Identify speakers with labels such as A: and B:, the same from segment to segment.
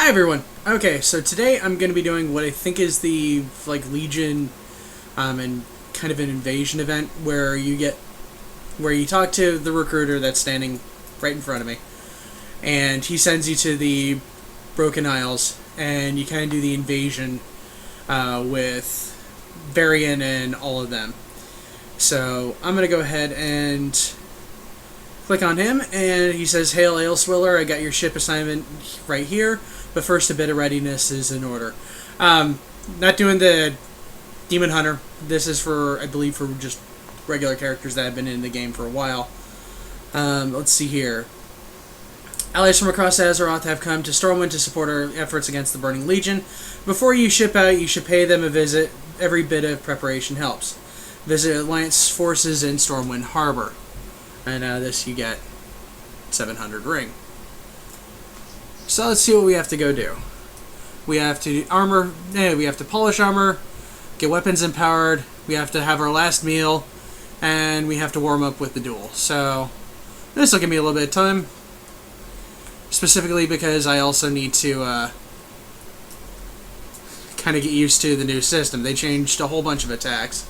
A: Hi everyone. Okay, so today I'm going to be doing what I think is the Legion and kind of an invasion event where you talk to the recruiter that's standing right in front of me, and he sends you to the Broken Isles, and you kind of do the invasion with Varian and all of them. So I'm going to go ahead and click on him, and he says, "Hail, Swiller, I got your ship assignment right here, but first a bit of readiness is in order." Not doing the Demon Hunter. This is for, I believe, for just regular characters that have been in the game for a while. Let's see here. Allies from across Azeroth have come to Stormwind to support our efforts against the Burning Legion. Before you ship out, you should pay them a visit. Every bit of preparation helps. Visit Alliance forces in Stormwind Harbor. And this you get 700 ring. So let's see what we have to go do. We have to we have to polish armor, get weapons empowered, we have to have our last meal, and we have to warm up with the duel. So this will give me a little bit of time, specifically because I also need to kind of get used to the new system. They changed a whole bunch of attacks.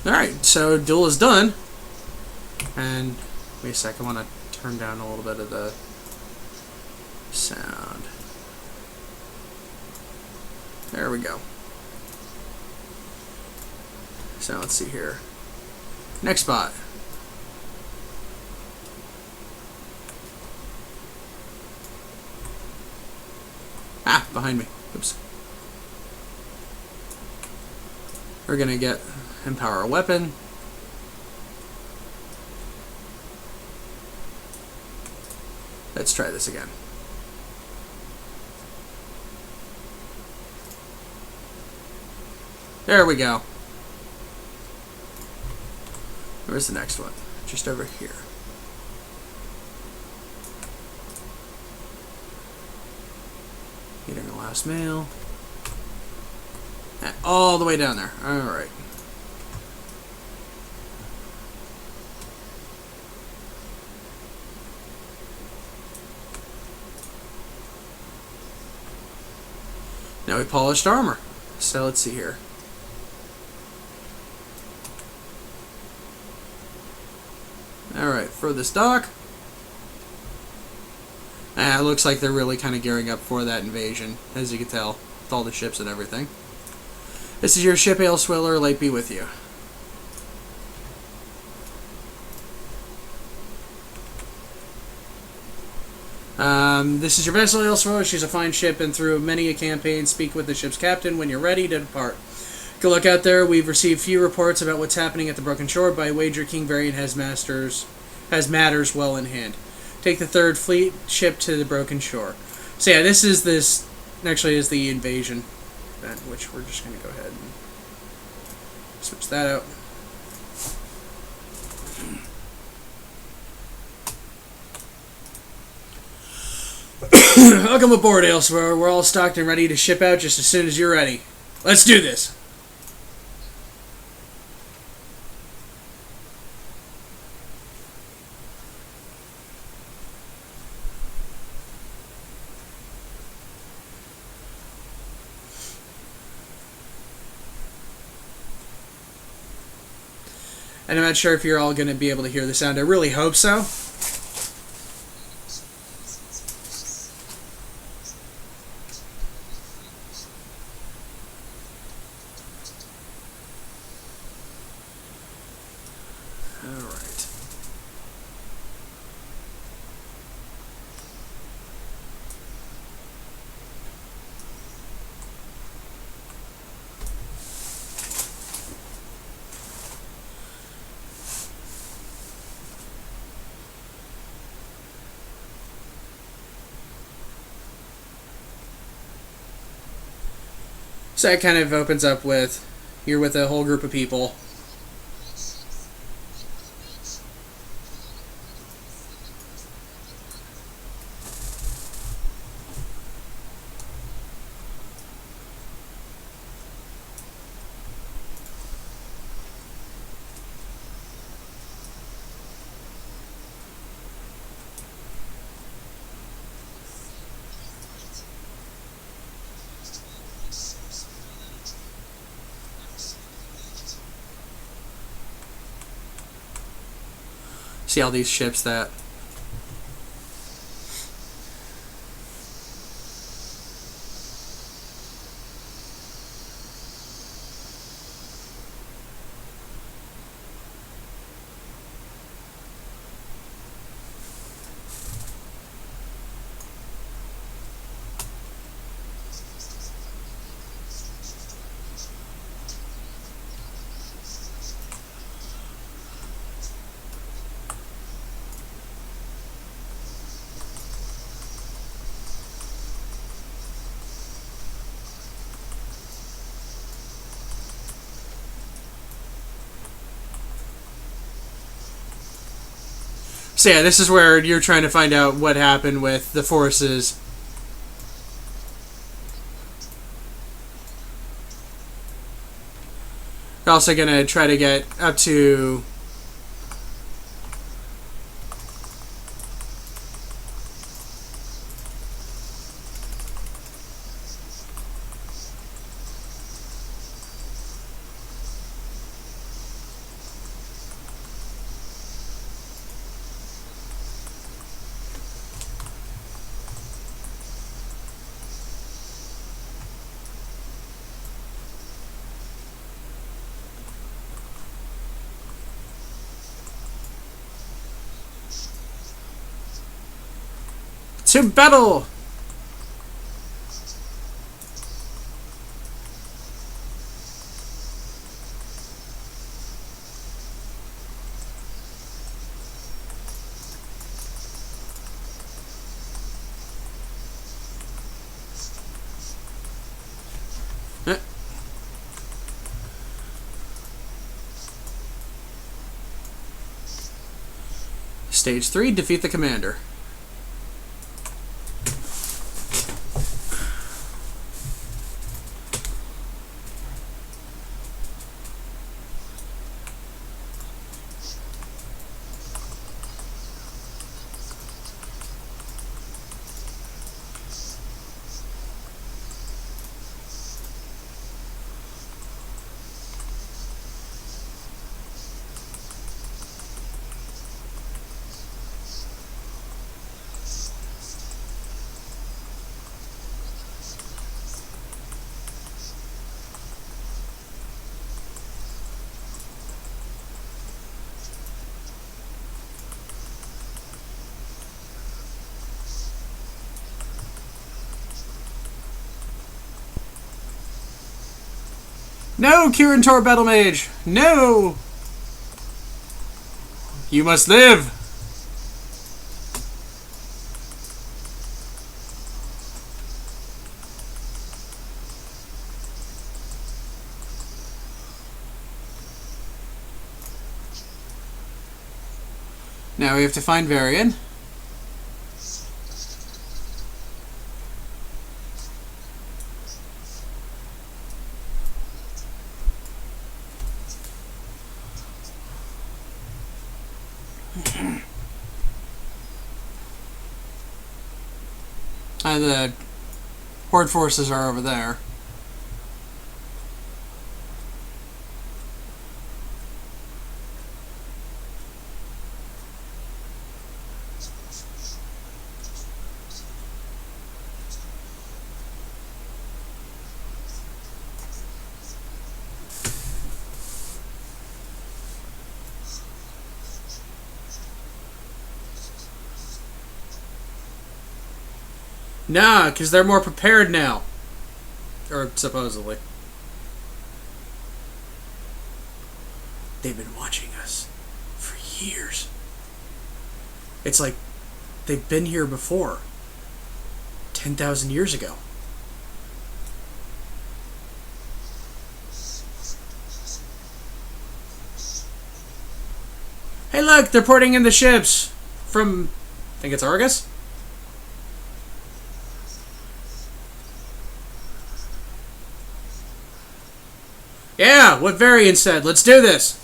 A: Alright, so duel is done. And wait a sec, I want to turn down a little bit of the sound. There we go. So let's see here. Next spot. Ah, behind me. Oops. We're gonna get empower a weapon. Let's try this again. There we go. Where's the next one? Just over here. Getting the last mail. All the way down there. Alright. Now we polished armor. So let's see here. Alright, for this dock. It looks like they're really kind of gearing up for that invasion, as you can tell, with all the ships and everything. This is your ship, Hail Swiller, light be with you. This is your vessel, Hail Swiller. She's a fine ship and through many a campaign. Speak with the ship's captain when you're ready to depart. Good luck out there. We've received few reports about what's happening at the Broken Shore. By wager, King Varian has matters well in hand. Take the third fleet ship to the Broken Shore. So yeah, this actually is the invasion event, which we're just going to go ahead and switch that out. Welcome aboard, Elsewhere. We're all stocked and ready to ship out just as soon as you're ready. Let's do this! And I'm not sure if you're all going to be able to hear the sound. I really hope so. Alright. So it kind of opens up with, you're with a whole group of people. See all these ships that... So yeah, this is where you're trying to find out what happened with the forces. You're also going to try to get up to... to battle! Stage 3, defeat the commander. No, Kirin Battle Mage! No! You must live! Now we have to find Varian. The Horde forces are over there. Nah, because they're more prepared now. Or supposedly. They've been watching us for years. It's like they've been here before. 10,000 years ago. Hey look, they're porting in the ships from, I think it's Argus? Yeah, what Varian said. Let's do this.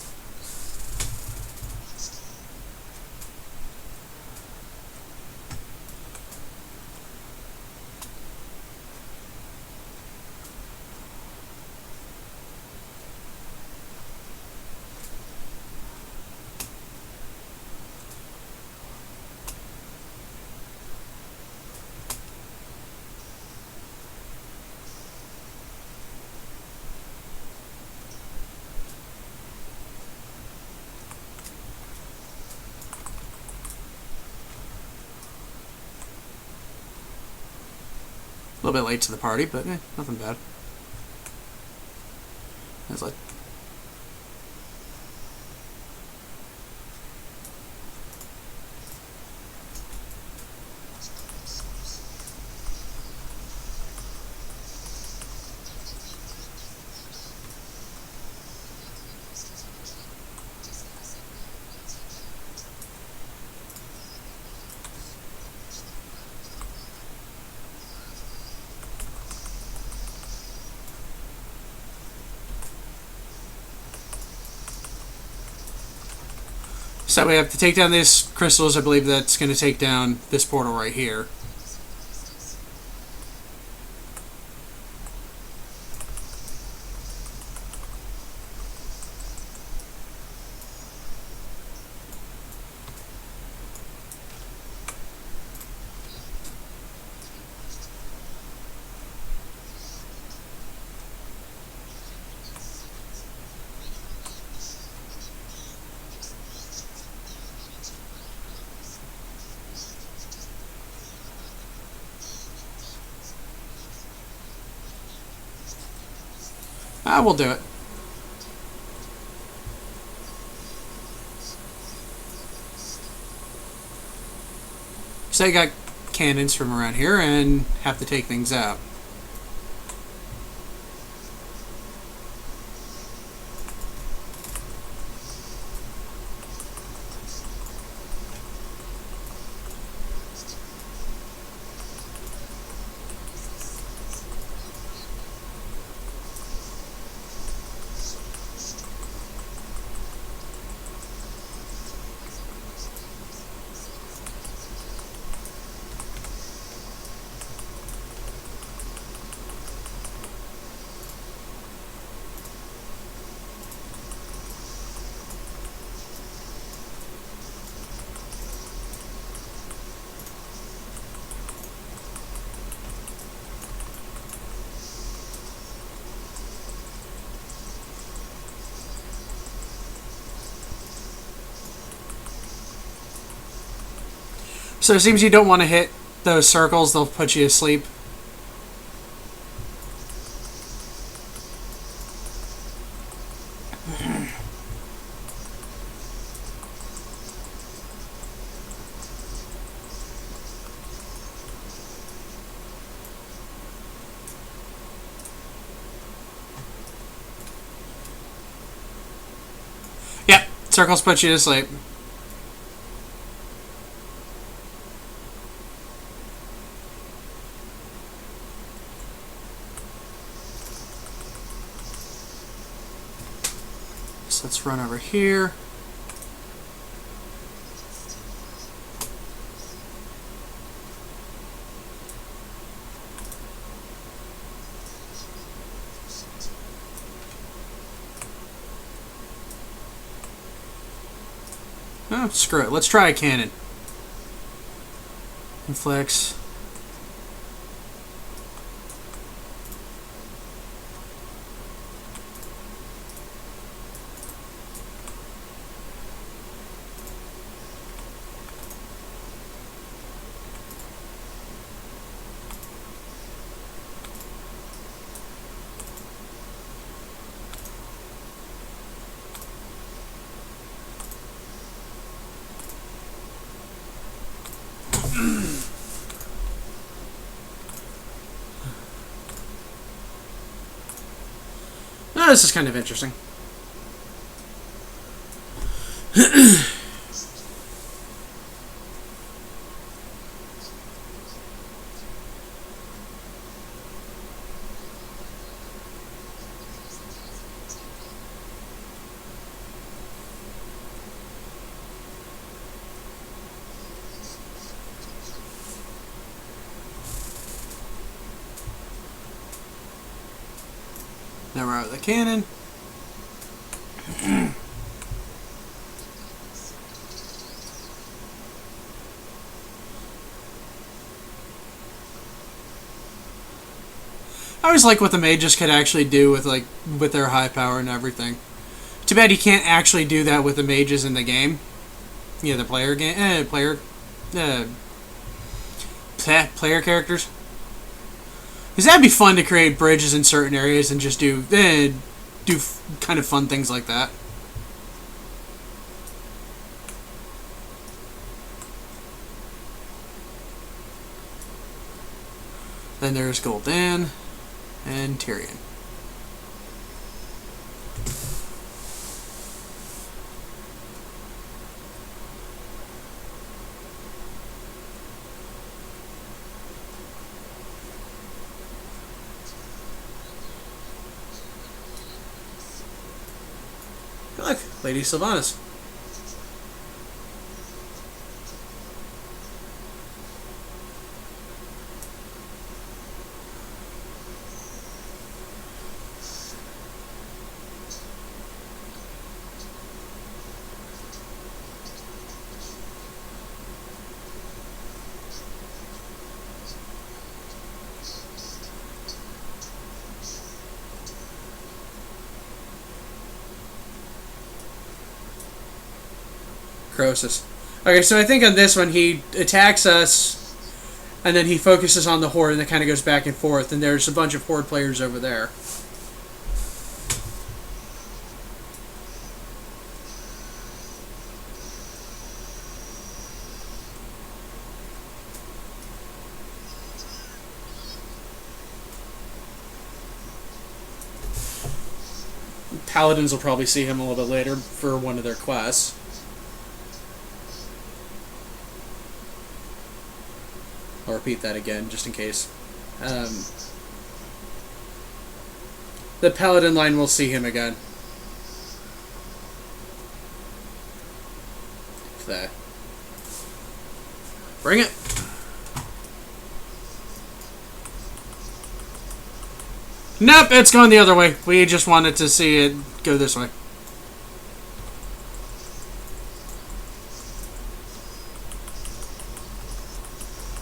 A: A little bit late to the party, but nothing bad. Let's let. So we have to take down these crystals. I believe that's going to take down this portal right here. We'll do it. So I got cannons from around here and have to take things out. So it seems you don't want to hit those circles, they'll put you asleep. Yep, circles put you to sleep. So let's run over here. Oh, screw it. Let's try a cannon. Inflex. Oh, this is kind of interesting. Now we're out of the cannon. I always like what the mages could actually do with their high power and everything. Too bad you can't actually do that with the mages in the game. Yeah, the player characters. Because that'd be fun to create bridges in certain areas and just do kind of fun things like that. Then there's Gul'dan and Tyrion. Look, Lady Sylvanas. Croesus. Okay, so I think on this one he attacks us, and then he focuses on the Horde, and it kind of goes back and forth, and there's a bunch of Horde players over there. Paladins will probably see him a little bit later for one of their quests. I'll repeat that again, just in case. The Paladin line will see him again. There. Bring it! Nope, it's going the other way. We just wanted to see it go this way.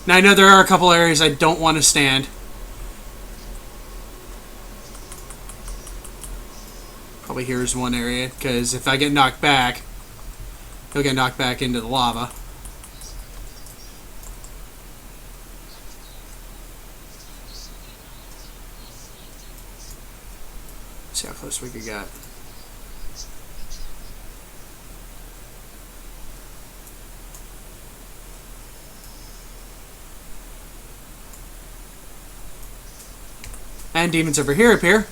A: Now, I know there are a couple areas I don't want to stand. Probably here's one area, because if I get knocked back, he'll get knocked back into the lava. See how close we could get. And demons over here appear.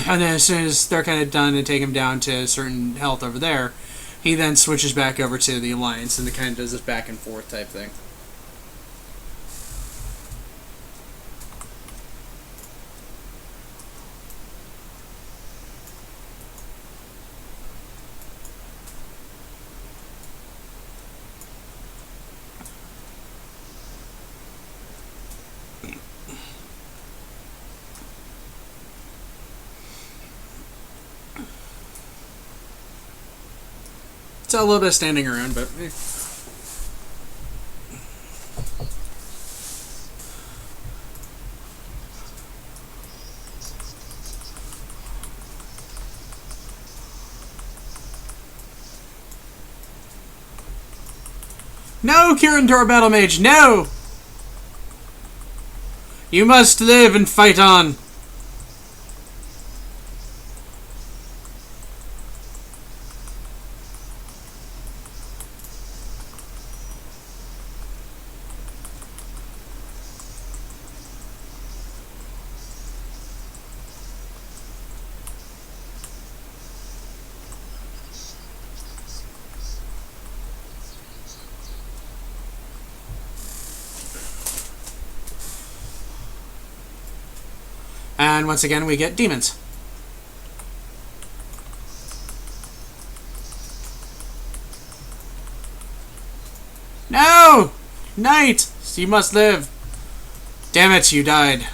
A: And then as soon as they're kind of done and take him down to a certain health over there, he then switches back over to the Alliance, and it kind of does this back and forth type thing. It's a little bit of standing around, but eh. No, Kirin Battle Mage, no! You must live and fight on. And once again, we get demons. No! Knight! You must live. Damn it, you died.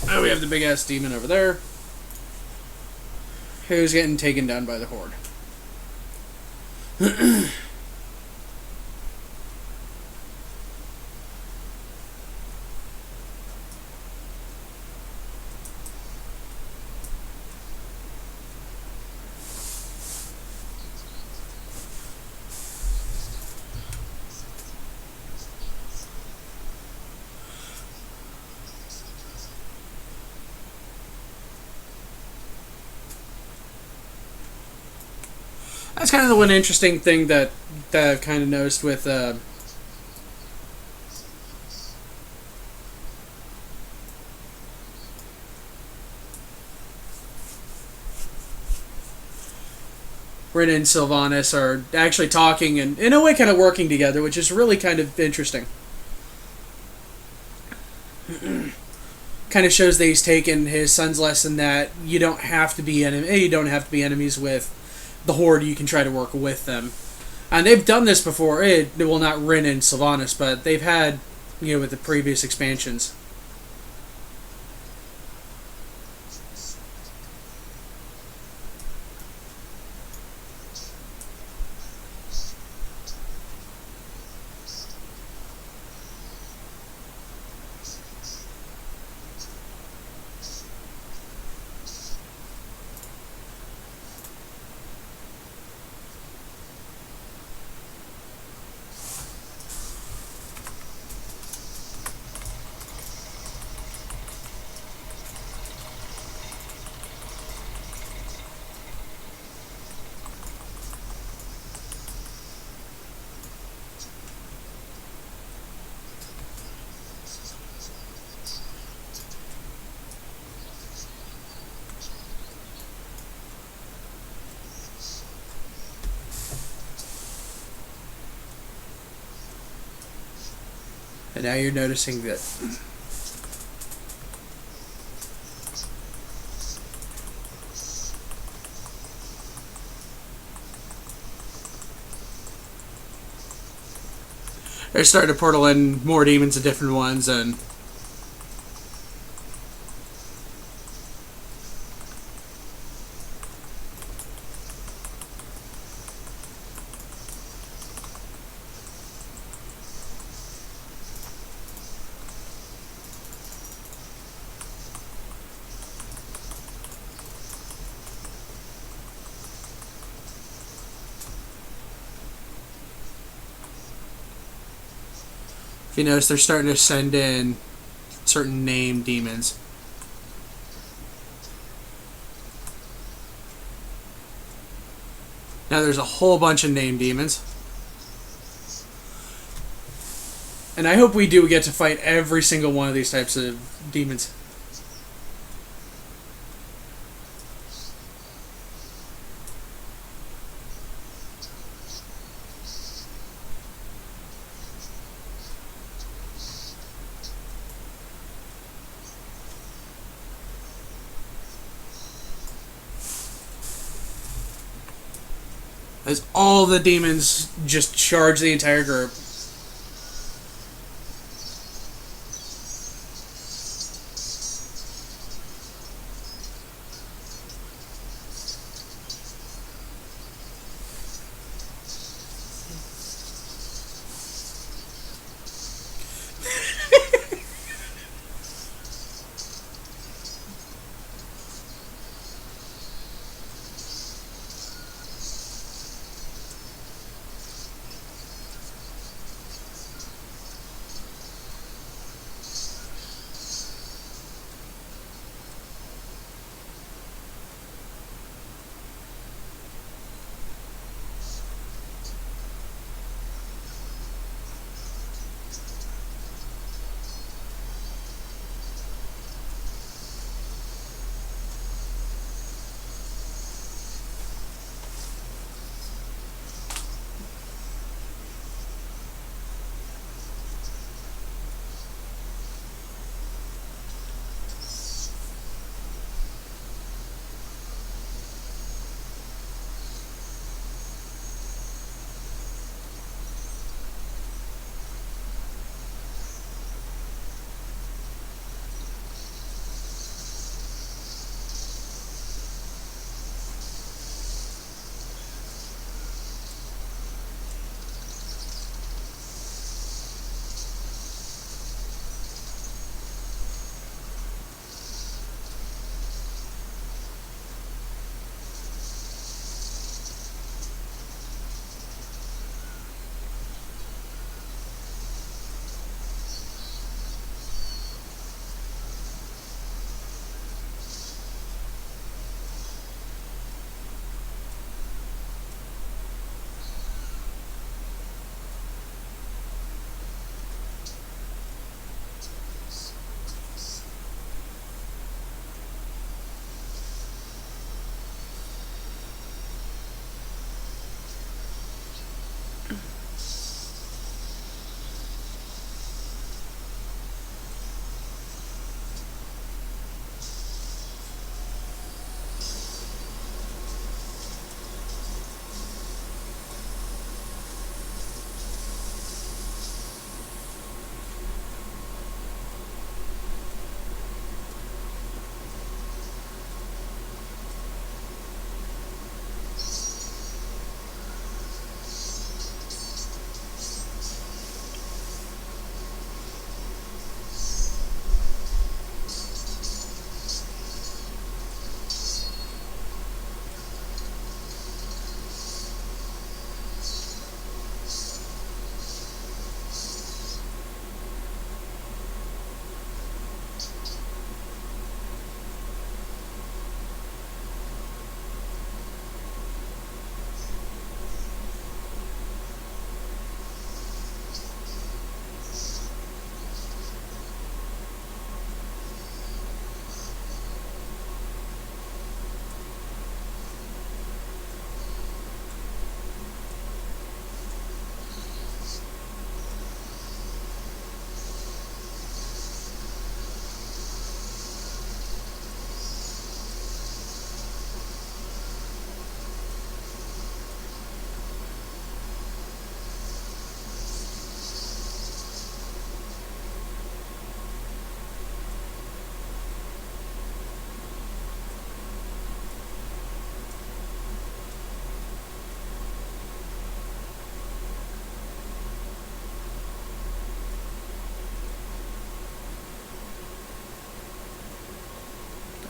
A: Oh, we have the big ass demon over there, who's getting taken down by the horde. That's kind of the one interesting thing that I've kind of noticed with Rin and Sylvanas are actually talking and in a way kind of working together, which is really kind of interesting. Kind of shows that he's taken his son's lesson that you don't have to be enemies with the horde. You can try to work with them, and they've done this before. Well, not Rin and Sylvanas, but they've had, with the previous expansions. And now you're noticing that they're starting to portal in more demons and different ones, and if you notice, they're starting to send in certain named demons. Now there's a whole bunch of named demons. And I hope we do get to fight every single one of these types of demons. As all the demons just charge the entire group.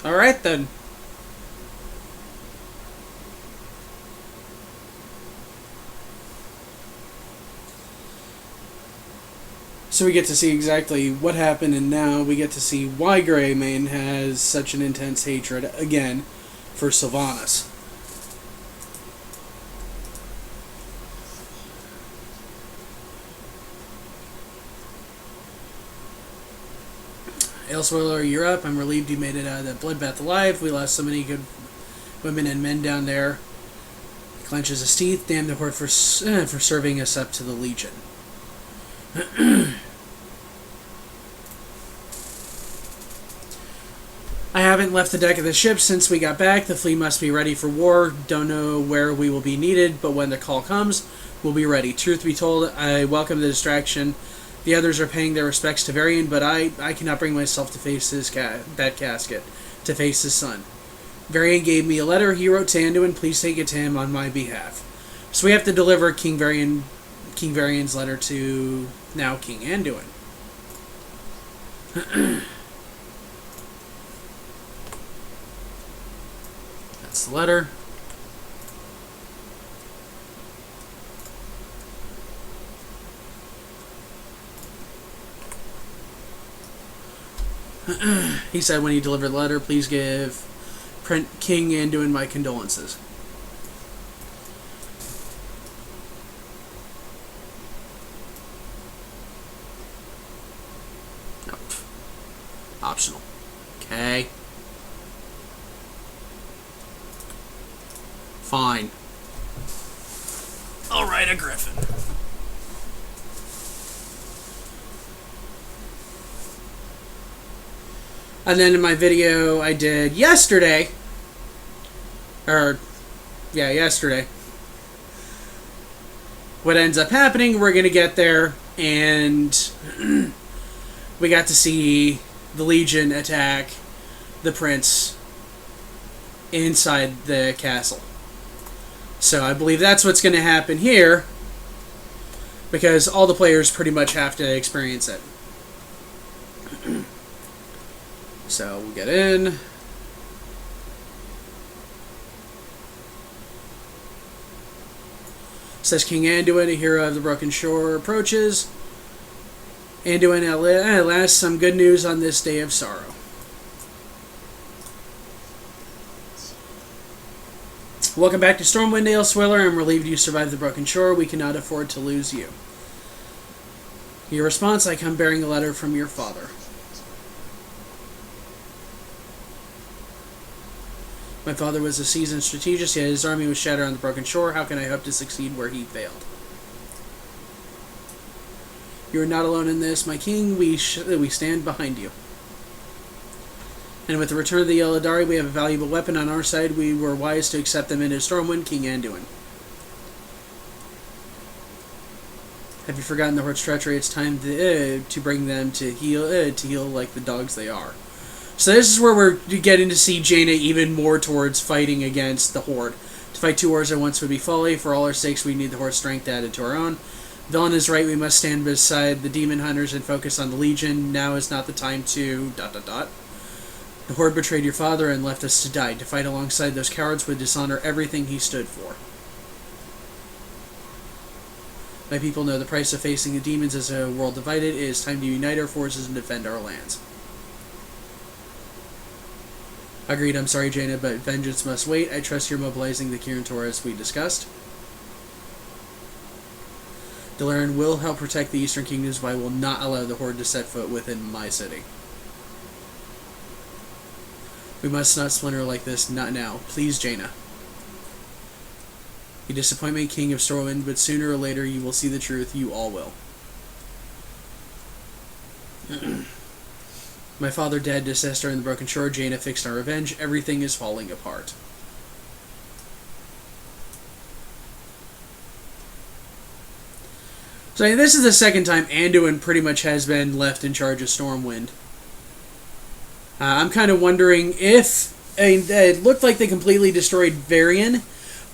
A: Alright then. So we get to see exactly what happened, and now we get to see why Greymane has such an intense hatred, again, for Sylvanas. Elsewhere, you're up. I'm relieved you made it out of that bloodbath alive. We lost so many good women and men down there. He clenches his teeth. Damn the Horde for serving us up to the Legion. I haven't left the deck of the ship since we got back. The fleet must be ready for war. Don't know where we will be needed, but when the call comes, we'll be ready. Truth be told, I welcome the distraction. The others are paying their respects to Varian, but I cannot bring myself to face that casket, to face his son. Varian gave me a letter he wrote to Anduin. Please take it to him on my behalf. So we have to deliver King Varian's letter to now King Anduin. That's the letter. He said when he delivered the letter, please give King Anduin my condolences. Nope. Optional. Okay. Fine. I'll write a griffin. And then in my video I did yesterday, yesterday, what ends up happening, we're going to get there, and we got to see the Legion attack the Prince inside the castle. So I believe that's what's going to happen here, because all the players pretty much have to experience it. So we'll get in. Says King Anduin, a hero of the Broken Shore, approaches. Anduin, at last, some good news on this day of sorrow. Welcome back to Stormwind, Swiller. I'm relieved you survived the Broken Shore. We cannot afford to lose you. Your response, I come bearing a letter from your father. My father was a seasoned strategist, yet his army was shattered on the Broken Shore. How can I hope to succeed where he failed? You are not alone in this, my king. We stand behind you. And with the return of the Eldari, we have a valuable weapon on our side. We were wise to accept them into Stormwind, King Anduin. Have you forgotten the Horde's treachery? It's time to bring them to heal like the dogs they are. So this is where we're getting to see Jaina even more towards fighting against the Horde. To fight two wars at once would be folly. For all our sakes, we need the Horde's strength added to our own. Villain is right. We must stand beside the demon hunters and focus on the Legion. Now is not the time to... ... The Horde betrayed your father and left us to die. To fight alongside those cowards would dishonor everything he stood for. My people know the price of facing the demons as a world divided. It is time to unite our forces and defend our lands. Agreed, I'm sorry, Jaina, but vengeance must wait. I trust you're mobilizing the Kirin Tor as we discussed. Delaran will help protect the Eastern Kingdoms, but I will not allow the Horde to set foot within my city. We must not splinter like this, not now. Please, Jaina. You disappoint me, King of Stormwind, but sooner or later you will see the truth. You all will. My father dead, disaster in the Broken Shore, Jaina fixed our revenge. Everything is falling apart. So this is the second time Anduin pretty much has been left in charge of Stormwind. I'm kind of wondering if... it looked like they completely destroyed Varian,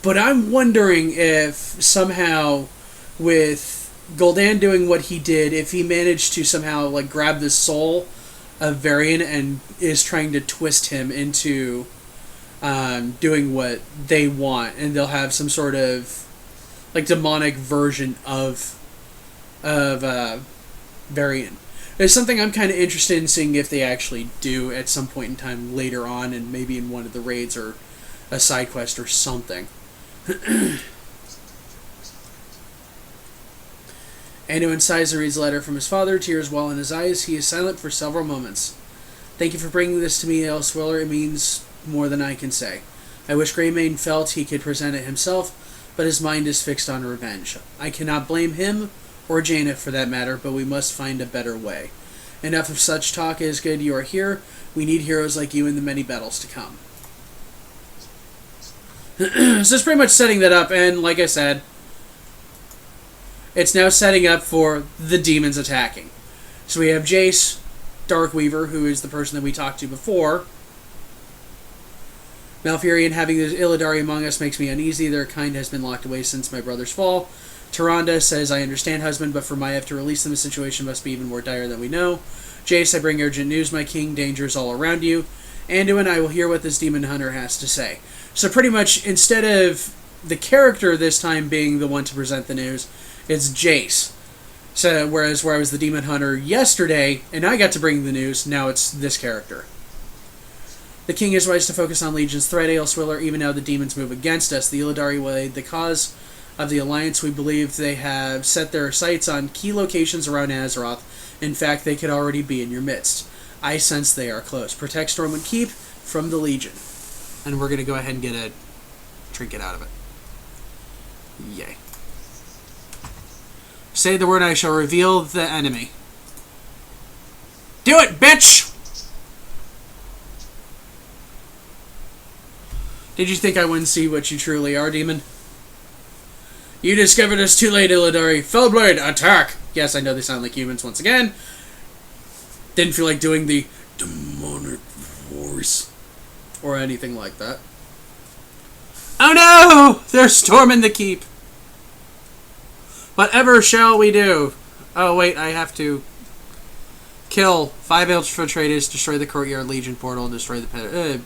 A: but I'm wondering if somehow with Gul'dan doing what he did, if he managed to somehow like grab the soul a variant and is trying to twist him into doing what they want, and they'll have some sort of like demonic version of variant. It's something I'm kind of interested in seeing if they actually do at some point in time later on, and maybe in one of the raids or a side quest or something. Anduin sighs and reads a letter from his father, tears well in his eyes. He is silent for several moments. Thank you for bringing this to me, Elswiller. It means more than I can say. I wish Greymane felt he could present it himself, but his mind is fixed on revenge. I cannot blame him, or Jaina for that matter, but we must find a better way. Enough of such talk. It is good you are here. We need heroes like you in the many battles to come. So it's pretty much setting that up, and like I said, it's now setting up for the demons attacking. So we have Jace, Darkweaver, who is the person that we talked to before. Malfurion, having the Illidari among us makes me uneasy. Their kind has been locked away since my brother's fall. Tyrande says, I understand, husband, but for Maiev to release them, the situation must be even more dire than we know. Jace, I bring urgent news, my king. Danger is all around you. Anduin, I will hear what this demon hunter has to say. So pretty much, instead of the character this time being the one to present the news, it's Jace. So, whereas where I was the demon hunter yesterday, and I got to bring the news, now it's this character. The king is wise to focus on Legion's threat, Elswiller. Even now the demons move against us. The Illidari will aid the cause of the Alliance. We believe they have set their sights on key locations around Azeroth. In fact, they could already be in your midst. I sense they are close. Protect Stormwind Keep from the Legion. And we're going to go ahead and get a trinket out of it. Yay. Say the word, I shall reveal the enemy. Do it, bitch! Did you think I wouldn't see what you truly are, demon? You discovered us too late, Illidari. Fellblade, attack! Yes, I know they sound like humans once again. Didn't feel like doing the demonic voice or anything like that. Oh no! They're storming the keep. Whatever shall we do? Oh wait, I have to kill 5 infiltrators, destroy the courtyard Legion portal, destroy the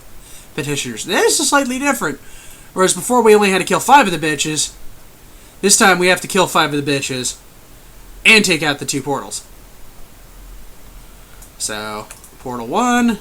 A: petitioners. This is slightly different. Whereas before we only had to kill 5 of the bitches, this time we have to kill 5 of the bitches and take out the 2 portals. So, portal 1.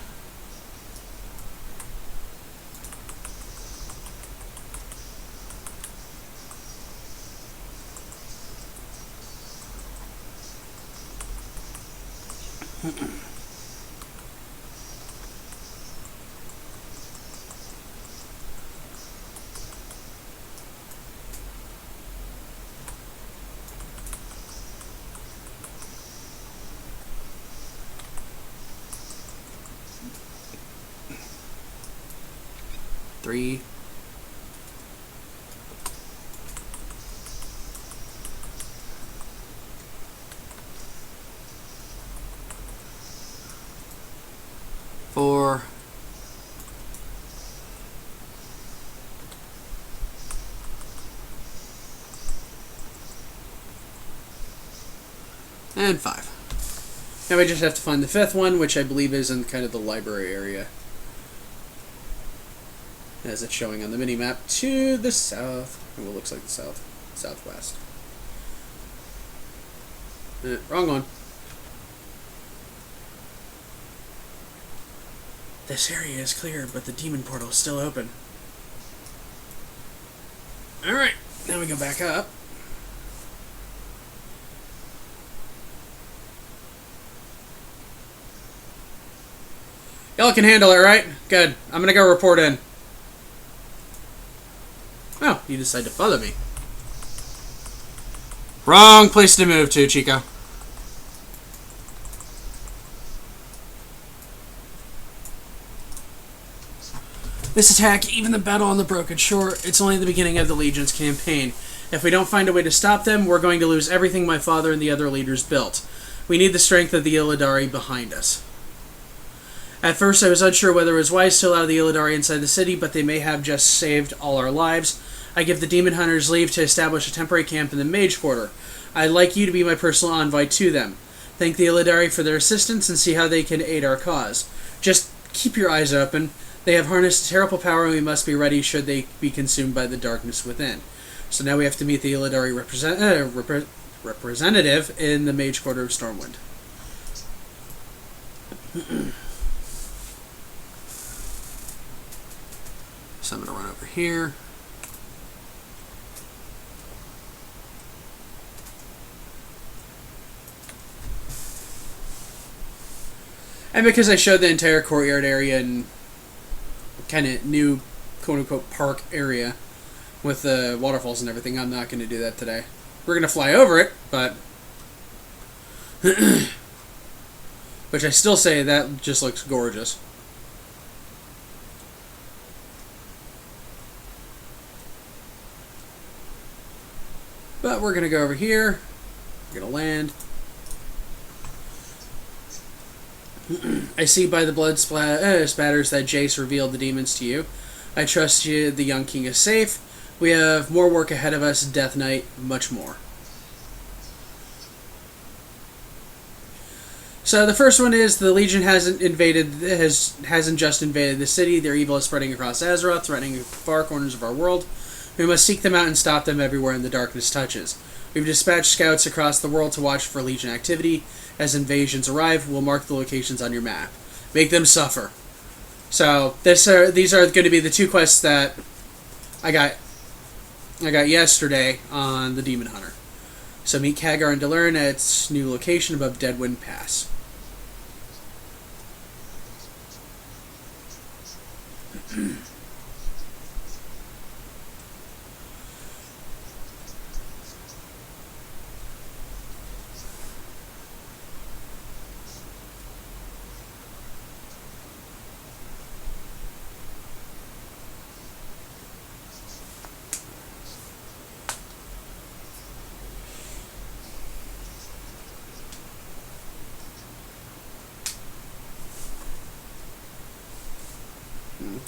A: Three. Four. And 5. Now we just have to find the 5th one, which I believe is in kind of the library area, as it's showing on the mini-map to the south. What looks like the southwest. Wrong one. This area is clear, but the demon portal is still open. Alright, now we go back up. Y'all can handle it, right? Good. I'm gonna go report in. Oh, you decide to follow me. Wrong place to move to, Chico. This attack, even the battle on the Broken Shore, it's only the beginning of the Legion's campaign. If we don't find a way to stop them, we're going to lose everything my father and the other leaders built. We need the strength of the Illidari behind us. At first, I was unsure whether it was wise to allow the Illidari inside the city, but they may have just saved all our lives. I give the Demon Hunters leave to establish a temporary camp in the Mage Quarter. I'd like you to be my personal envoy to them. Thank the Illidari for their assistance and see how they can aid our cause. Just keep your eyes open. They have harnessed terrible power and we must be ready should they be consumed by the darkness within. So now we have to meet the Illidari representative in the Mage Quarter of Stormwind. So I'm going to run over here. And because I showed the entire courtyard area and kind of new quote-unquote park area with the waterfalls and everything, I'm not going to do that today. We're going to fly over it, but... which I still say that just looks gorgeous. But we're going to go over here. We're going to land. I see by the blood spatters that Jace revealed the demons to you. I trust you, the young king is safe. We have more work ahead of us, Death Knight, much more. So the first one is the Legion hasn't just invaded the city. Their evil is spreading across Azeroth, threatening far corners of our world. We must seek them out and stop them everywhere the darkness touches. We've dispatched scouts across the world to watch for Legion activity. As invasions arrive, we'll mark the locations on your map. Make them suffer. So these are going to be the two quests that I got yesterday on the Demon Hunter. So meet Khadgar and Delurn at its new location above Deadwind Pass.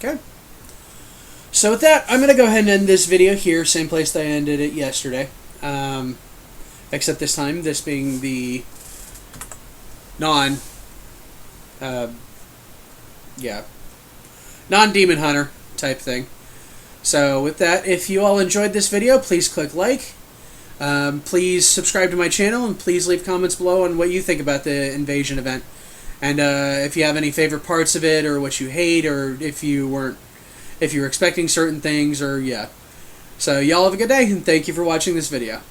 A: Okay. So with that, I'm going to go ahead and end this video here, same place that I ended it yesterday. Except this time, this being the non-Demon Hunter type thing. So with that, if you all enjoyed this video, please click like. Please subscribe to my channel, and please leave comments below on what you think about the invasion event. And if you have any favorite parts of it, or what you hate, or if you were expecting certain things, or yeah. So y'all have a good day, and thank you for watching this video.